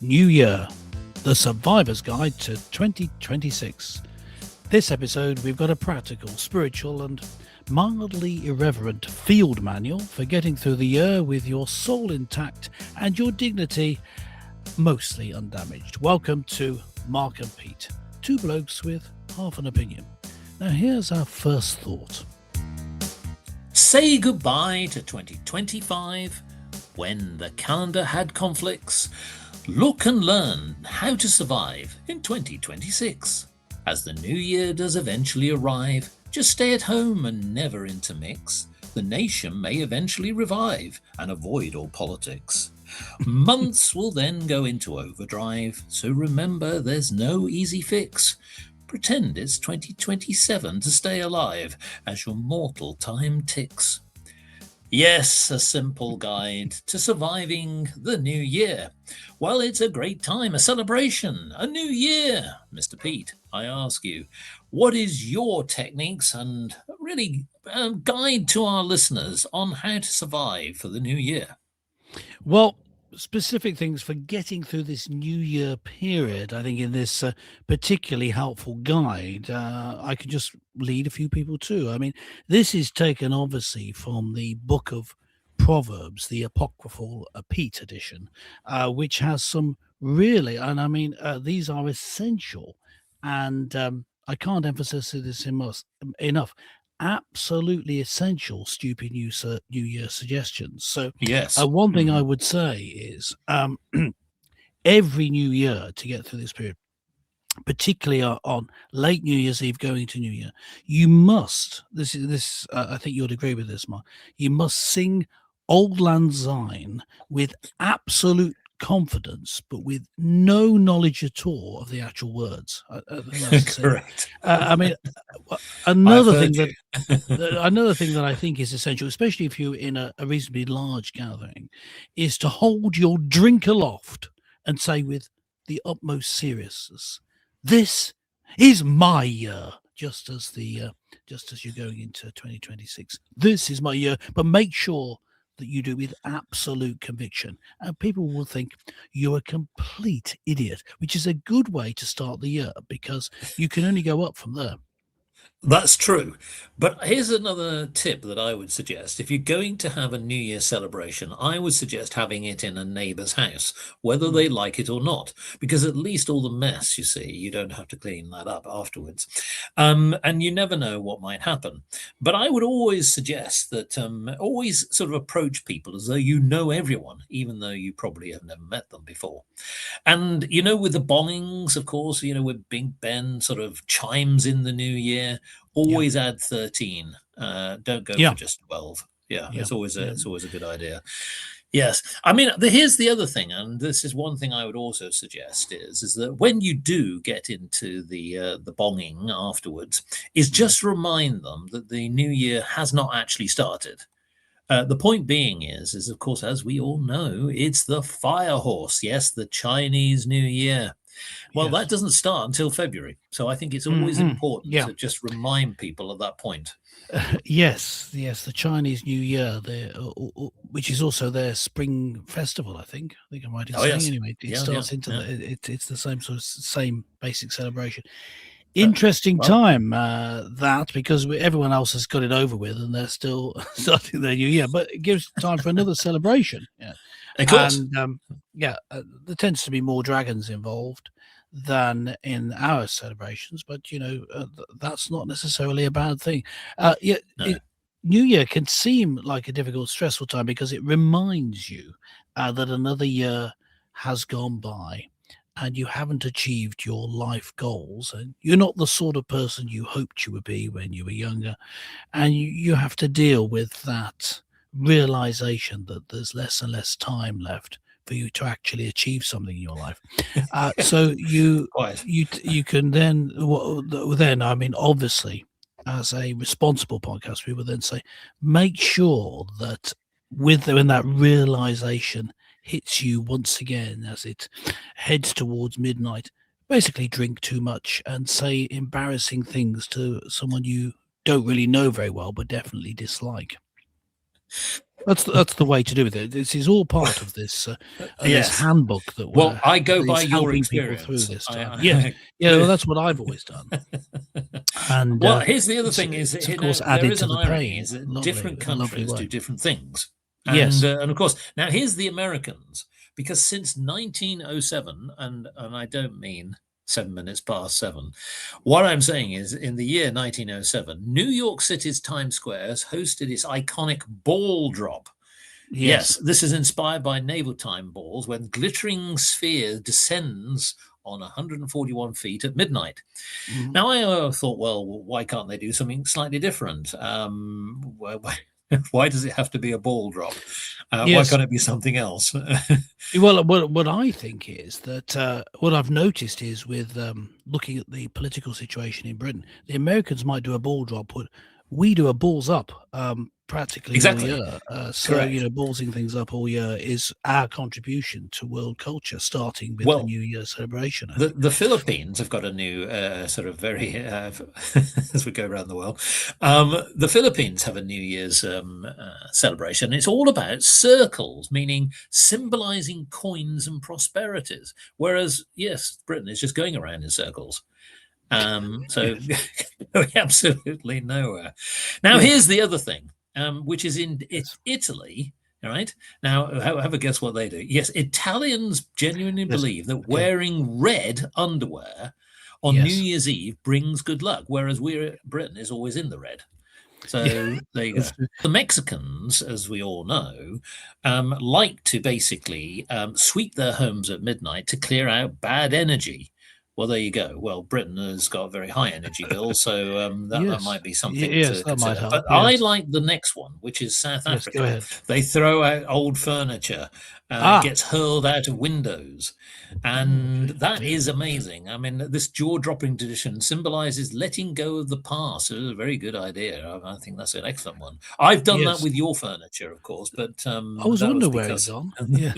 New Year, the Survivor's Guide to 2026. This episode, we've got a practical, spiritual, and mildly irreverent field manual for getting through the year with your soul intact and your dignity mostly undamaged. Welcome to Mark and Pete, two blokes with half an opinion. Now, here's our first thought. Say goodbye to 2025 when the calendar had conflicts. Look and learn how to survive in 2026. As the new year does eventually arrive, just stay at home and never intermix. The nation may eventually revive and avoid all politics. Months will then go into overdrive, so remember there's no easy fix. Pretend it's 2027 to stay alive as your mortal time ticks. Yes, a simple guide to surviving the new year. Well, it's a great time, a celebration, a new year. Mr. Pete, I ask you, what is your techniques and really guide to our listeners on how to survive for the new year? Well, specific things for getting through this New Year period, I think in this particularly helpful guide, I could just lead a few people too. I mean, this is taken obviously from the book of Proverbs, the apocryphal Pete edition, which has some really, and I mean, these are essential, and I can't emphasize this enough. Absolutely essential stupid new year suggestions. So Yes. one thing I would say is every new year to get through this period, particularly on late New Year's Eve going to New Year, you must, I think you'd agree with this, Mark, you must sing Old Lang Syne with absolute confidence, but with no knowledge at all of the actual words. Correct. I mean, another thing that I think is essential, especially if you're in a reasonably large gathering, is to hold your drink aloft and say with the utmost seriousness, "This is my year." Just as you're going into 2026, this is my year. But make sure that you do with absolute conviction, and people will think you're a complete idiot, which is a good way to start the year because you can only go up from there. That's true. But here's another tip that I would suggest. If you're going to have a New Year celebration, I would suggest having it in a neighbour's house, whether they like it or not, because at least all the mess, you see, you don't have to clean that up afterwards. And you never know what might happen. But I would always suggest that always sort of approach people as though you know everyone, even though you probably have never met them before. And, with the bongings, of course, with Big Ben sort of chimes in the new year, always add 13. Don't go for just 12. It's always a good idea. Yes. I mean, here's the other thing, and this is one thing I would also suggest is that when you do get into the bonging afterwards, is just remind them that the new year has not actually started. The point being is of course, as we all know, it's the fire horse. Yes, the Chinese New Year. Well, that doesn't start until February. So I think it's always important to just remind people at that point. Yes, the Chinese New Year, which is also their spring festival. I think I'm right in saying. Anyway, it starts into it's the same basic celebration. Interesting time that because there else has got it over with and they're still starting their new year, but it gives time for another celebration. Yeah, of course. And there tends to be more dragons involved than in our celebrations, but that's not necessarily a bad thing. New Year can seem like a difficult, stressful time because it reminds you that another year has gone by and you haven't achieved your life goals, and you're not the sort of person you hoped you would be when you were younger, and you have to deal with that realization that there's less and less time left for you to actually achieve something in your life. So you can then I mean, obviously, as a responsible podcast, we would then say, make sure that when that realization hits you once again as it heads towards midnight, basically drink too much and say embarrassing things to someone you don't really know very well, but definitely dislike. That's the way to do it. This is all part of this Yes. handbook that Well, I go by is your helping people through experience. this time. Yes, yeah. Well, that's what I've always done. And Well, here's the other thing: is it's of now course there added is to an the irony, pain. is that different A lovely countries do way. different things, Yes. and of course, now here's the Americans, because since 1907, and I don't mean 7 minutes past seven. What I'm saying is, in the year 1907, New York City's Times Square has hosted its iconic ball drop. Yes. Yes, this is inspired by naval time balls when glittering sphere descends on 141 feet at midnight. Mm. Now, I thought, well, why can't they do something slightly different? Why does it have to be a ball drop? Why Yes. can't it be something else? Well, what I think is that what I've noticed is with looking at the political situation in Britain, the Americans might do a ball drop, but we do a balls up practically all Exactly. year. So, Correct. ballsing things up all year is our contribution to world culture, starting with the Well, New Year celebration, I the think. the Philippines have got a new sort of very as we go around the world. The Philippines have a New Year's celebration. It's all about circles, meaning symbolizing coins and prosperities. Whereas, yes, Britain is just going around in circles. So Yes, going absolutely nowhere. Now, yes, here's the other thing, which is in yes, Italy. All right. Now, have a guess what they do. Yes, Italians genuinely yes. believe that Okay. wearing red underwear on New Yes. Year's Eve brings good luck, whereas Britain is always in the red. Yeah, So there you go. that's true. The Mexicans, as we all know, like to basically sweep their homes at midnight to clear out bad energy. Well, there you go. Well, Britain has got a very high energy bill, so that Yes. might be something Yes, to that might consider. But help. I Yes. like the next one, which is South Yes, go Africa. ahead. They throw out old furniture, it Ah. gets hurled out of windows. Oh, And okay. that Yeah. is amazing. I mean, this jaw-dropping tradition symbolizes letting go of the past. It is a very good idea. I think that's an excellent one. I've done that Yes. with your furniture, of course, but I was that was wondering where it had because gone. Yeah.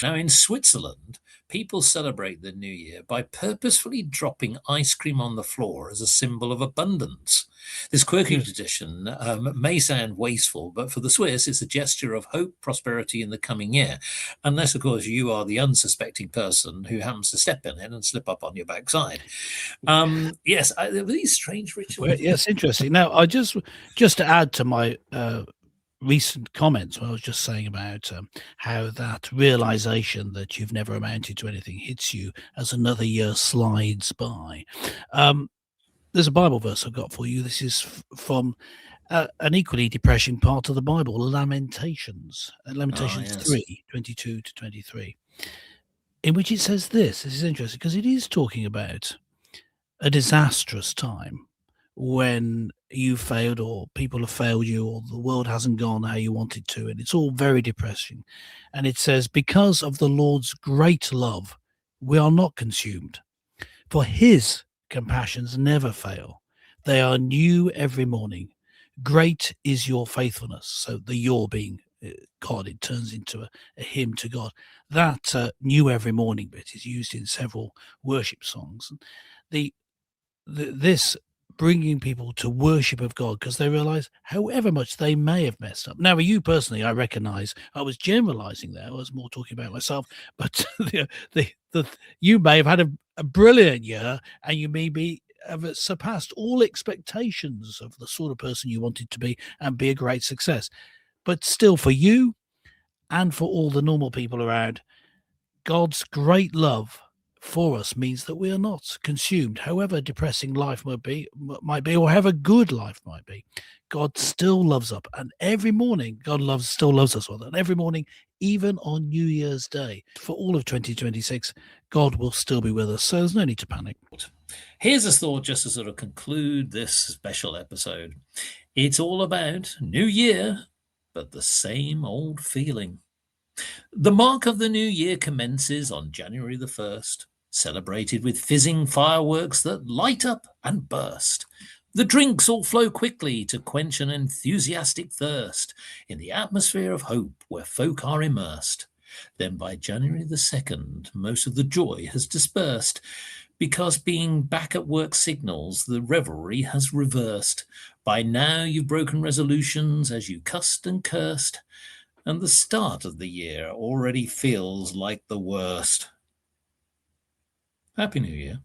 now in Switzerland, people celebrate the new year by purposefully dropping ice cream on the floor as a symbol of abundance. This quirky Yes. tradition may sound wasteful, but for the Swiss, it's a gesture of hope, prosperity in the coming year. Unless, of course, you are the unsuspecting person who happens to step in it and slip up on your backside. Yes, there were these strange Well, rituals. yes, interesting. Now, I just to add to my recent comments, what I was just saying about how that realization that you've never amounted to anything hits you as another year slides by. Um, there's a Bible verse I've got for you. This is from an equally depressing part of the Bible, Lamentations, Ah, Lamentations yes. 3:22 to 23, in which it says this. This is interesting because it is talking about a disastrous time when you failed or people have failed you or the world hasn't gone how you wanted to, and it's all very depressing. And it says, because of the Lord's great love we are not consumed, for his compassions never fail, they are new every morning. Great is your faithfulness. So the your being God, it turns into a hymn to God. That new every morning bit is used in several worship songs. The this bringing people to worship of God because they realize however much they may have messed up. Now, you personally, I recognize I was generalizing there. I was more talking about myself, but the you may have had a brilliant year and you maybe have surpassed all expectations of the sort of person you wanted to be and be a great success. But still, for you and for all the normal people around, God's great love for us means that we are not consumed, however depressing life might be, or however good life might be. God still loves us, and every morning still loves us. And every morning, even on New Year's Day, for all of 2026, God will still be with us. So there's no need to panic. Here's a thought just to sort of conclude this special episode. It's all about New Year, but the same old feeling. The mark of the new year commences on January the 1st, celebrated with fizzing fireworks that light up and burst. The drinks all flow quickly to quench an enthusiastic thirst in the atmosphere of hope where folk are immersed. Then by January the 2nd, most of the joy has dispersed, because being back at work signals the revelry has reversed. By now you've broken resolutions as you cussed and cursed, and the start of the year already feels like the worst. Happy New Year.